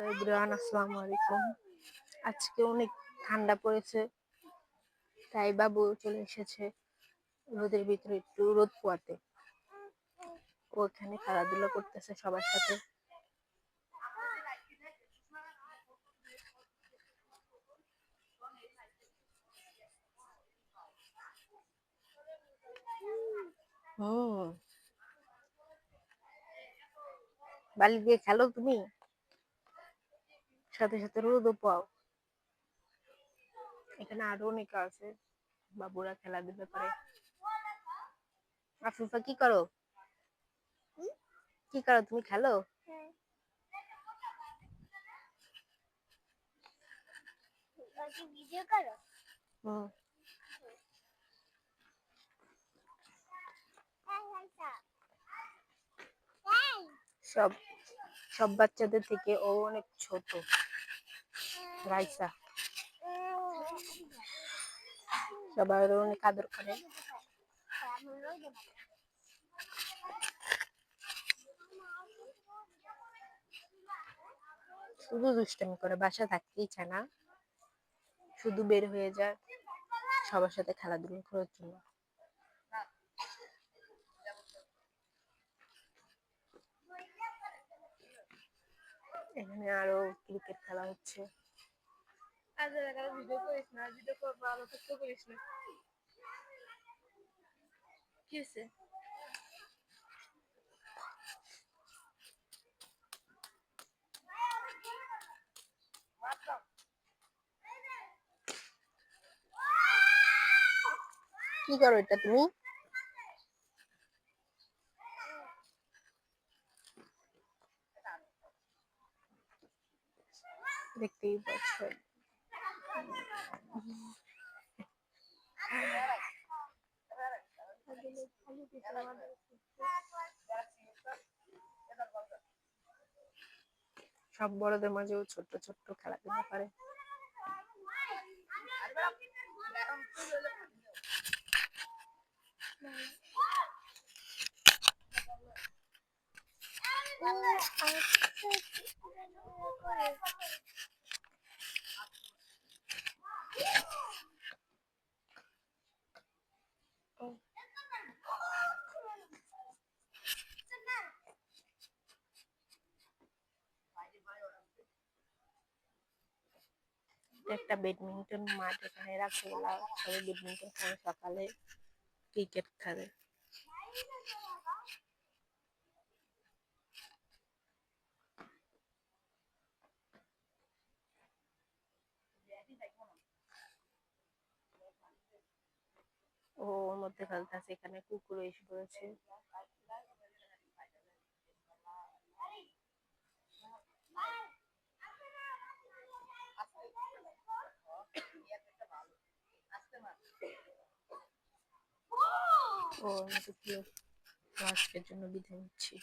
Everyone, আসসালামু আলাইকুম। আজকে অনেক ঠান্ডা পড়েছে, তাই বাবু চলে এসেছে রোদের ভিতরে একটু রোদ পোয়াতে। ওখানে খেলাধুলা করতেছে সবার সাথে। বালি দিয়ে খেলো তুমি, সাথে সাথে রোদও পাও। এখানে আরো অনেকে আছে, বাবুরা খেলাধুলা করে। আফিফা কি করো? কি করো তুমি? খেলো? ভিডিও করো? সব সব বাচ্চাদের থেকে ও অনেক ছোট। রাইসা সবাই অনেক আদর করে। শুধু দুষ্টামি করে, বাসা থাকতেই চায় না, শুধু বের হয়ে যায় সবার সাথে খেলাধুলা করার জন্য। এখানে আরো ক্রিকেট খেলা হচ্ছে। ভিডিও করিস না, ভিডিও করবো আলো তো করিস না। কি হয়েছে? কি করো এটা তুমি? দেখতেই পাচ্ছ সব বড়দের মাঝেও ছোট্ট ছোট্ট খেলাধুলা করে। একটা ব্যাডমিন্টন মাঠ, এখানে রাত্রিবেলা সবাই ব্যাডমিন্টন খেলে, সকালে ক্রিকেট খেলে। ও ওর মধ্যে খেলতেছে, এখানে কুকুর এসে পড়েছে। ও আমাকে প্রিয়, আজকের জন্য বিদায় নিচ্ছি।